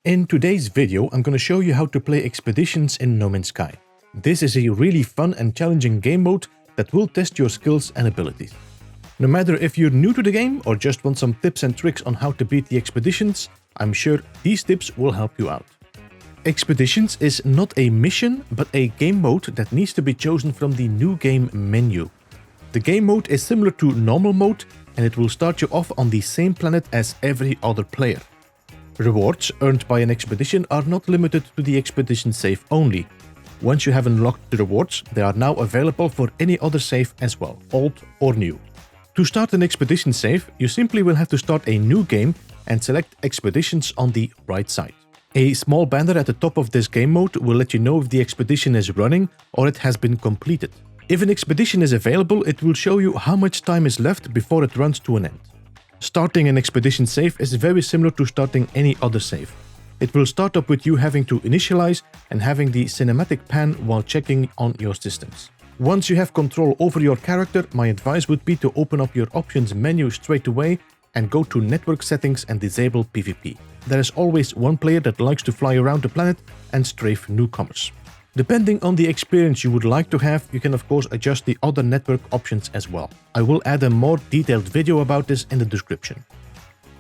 In today's video, I'm going to show you how to play Expeditions in No Man's Sky. This is a really fun and challenging game mode that will test your skills and abilities. No matter if you're new to the game or just want some tips and tricks on how to beat the Expeditions, I'm sure these tips will help you out. Expeditions is not a mission, but a game mode that needs to be chosen from the new game menu. The game mode is similar to normal mode, and it will start you off on the same planet as every other player. Rewards earned by an expedition are not limited to the expedition save only. Once you have unlocked the rewards, they are now available for any other save as well, old or new. To start an expedition save, you simply will have to start a new game and select Expeditions on the right side. A small banner at the top of this game mode will let you know if the expedition is running or it has been completed. If an expedition is available, it will show you how much time is left before it runs to an end. Starting an expedition save is very similar to starting any other save. It will start up with you having to initialize and having the cinematic pan while checking on your systems. Once you have control over your character, my advice would be to open up your options menu straight away and go to network settings and disable PvP. There is always one player that likes to fly around the planet and strafe newcomers. Depending on the experience you would like to have, you can of course adjust the other network options as well. I will add a more detailed video about this in the description.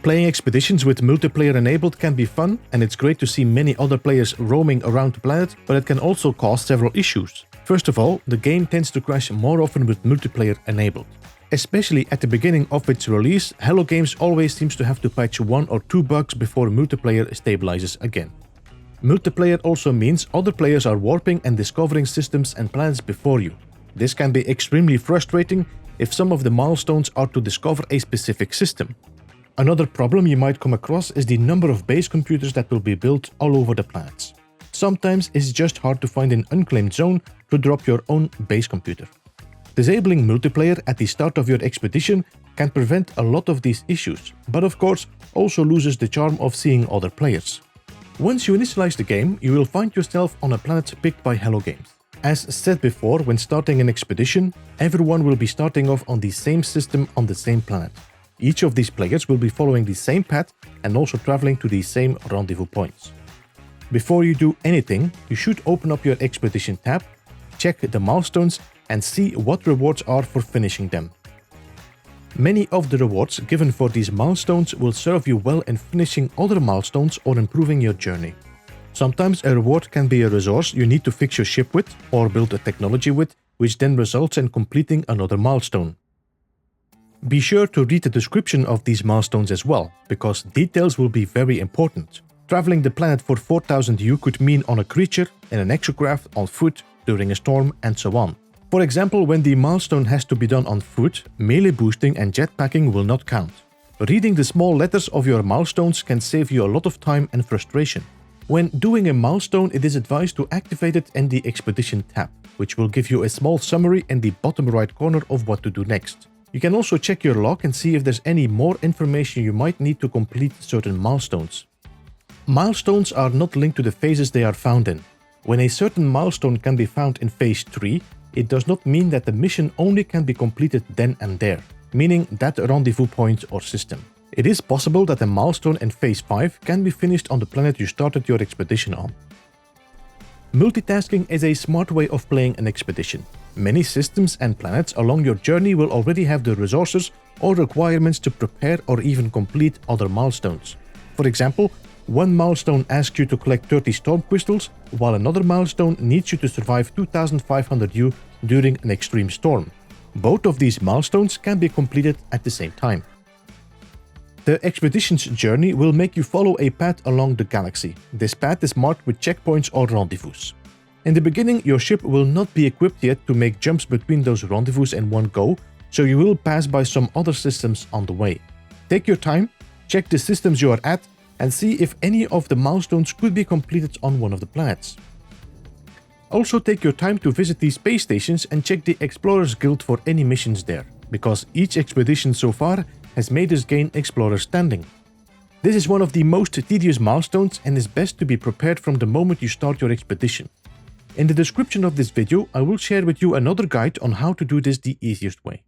Playing expeditions with multiplayer enabled can be fun, and it's great to see many other players roaming around the planet, but it can also cause several issues. First of all, the game tends to crash more often with multiplayer enabled. Especially at the beginning of its release, Hello Games always seems to have to patch 1 or 2 bugs before multiplayer stabilizes again. Multiplayer also means other players are warping and discovering systems and planets before you. This can be extremely frustrating if some of the milestones are to discover a specific system. Another problem you might come across is the number of base computers that will be built all over the planets. Sometimes it's just hard to find an unclaimed zone to drop your own base computer. Disabling multiplayer at the start of your expedition can prevent a lot of these issues, but of course also loses the charm of seeing other players. Once you initialize the game, you will find yourself on a planet picked by Hello Games. As said before, when starting an expedition, everyone will be starting off on the same system on the same planet. Each of these players will be following the same path and also traveling to the same rendezvous points. Before you do anything, you should open up your expedition tab, check the milestones and see what rewards are for finishing them. Many of the rewards given for these milestones will serve you well in finishing other milestones or improving your journey. Sometimes a reward can be a resource you need to fix your ship with or build a technology with, which then results in completing another milestone. Be sure to read the description of these milestones as well, because details will be very important. Traveling the planet for 4000 U could mean on a creature, in an exocraft, on foot, during a storm, and so on. For example, when the milestone has to be done on foot, melee boosting and jetpacking will not count. Reading the small letters of your milestones can save you a lot of time and frustration. When doing a milestone, it is advised to activate it in the Expedition tab, which will give you a small summary in the bottom right corner of what to do next. You can also check your log and see if there's any more information you might need to complete certain milestones. Milestones are not linked to the phases they are found in. When a certain milestone can be found in phase 3, it does not mean that the mission only can be completed then and there, meaning that rendezvous point or system. It is possible that a milestone in phase 5 can be finished on the planet you started your expedition on. Multitasking is a smart way of playing an expedition. Many systems and planets along your journey will already have the resources or requirements to prepare or even complete other milestones. For example, one milestone asks you to collect 30 storm crystals, while another milestone needs you to survive 2500 U during an extreme storm. Both of these milestones can be completed at the same time. The expedition's journey will make you follow a path along the galaxy. This path is marked with checkpoints or rendezvous. In the beginning, your ship will not be equipped yet to make jumps between those rendezvous in one go, so you will pass by some other systems on the way. Take your time, check the systems you are at, and see if any of the milestones could be completed on one of the planets. Also take your time to visit these space stations and check the Explorers Guild for any missions there, because each expedition so far has made us gain Explorer standing. This is one of the most tedious milestones and is best to be prepared from the moment you start your expedition. In the description of this video, I will share with you another guide on how to do this the easiest way.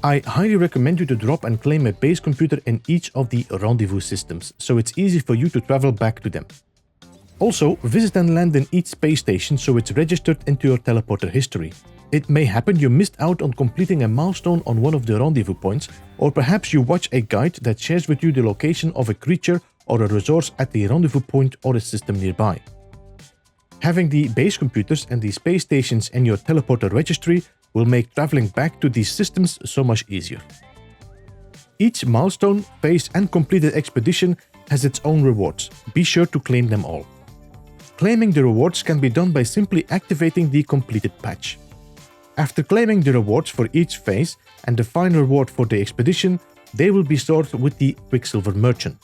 I highly recommend you to drop and claim a base computer in each of the rendezvous systems, so it's easy for you to travel back to them. Also, visit and land in each space station so it's registered into your teleporter history. It may happen you missed out on completing a milestone on one of the rendezvous points, or perhaps you watch a guide that shares with you the location of a creature or a resource at the rendezvous point or a system nearby. Having the base computers and the space stations in your teleporter registry will make traveling back to these systems so much easier. Each milestone, phase and completed expedition has its own rewards. Be sure to claim them all. Claiming the rewards can be done by simply activating the completed patch. After claiming the rewards for each phase and the final reward for the expedition, they will be stored with the Quicksilver Merchant.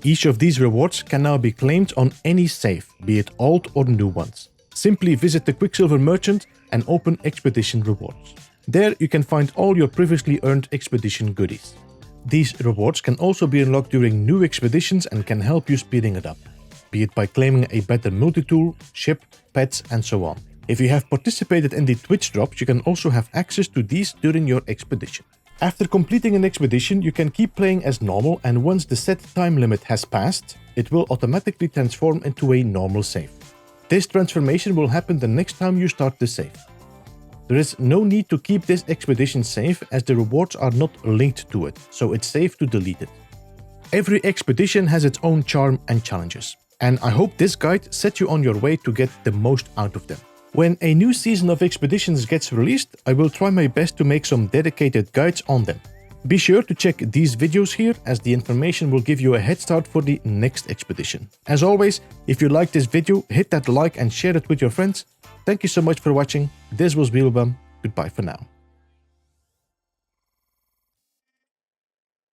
Each of these rewards can now be claimed on any save, be it old or new ones. Simply visit the Quicksilver Merchant and open Expedition Rewards. There you can find all your previously earned expedition goodies. These rewards can also be unlocked during new expeditions and can help you speeding it up, be it by claiming a better multi-tool, ship, pets and so on. If you have participated in the Twitch drops, you can also have access to these during your expedition. After completing an expedition, you can keep playing as normal, and once the set time limit has passed, it will automatically transform into a normal save. This transformation will happen the next time you start the save. There is no need to keep this expedition safe as the rewards are not linked to it, so it's safe to delete it. Every expedition has its own charm and challenges, and I hope this guide sets you on your way to get the most out of them. When a new season of expeditions gets released, I will try my best to make some dedicated guides on them. Be sure to check these videos here, as the information will give you a head start for the next expedition. As always, if you liked this video, hit that like and share it with your friends. Thank you so much for watching. This was Beeblebum. Goodbye for now.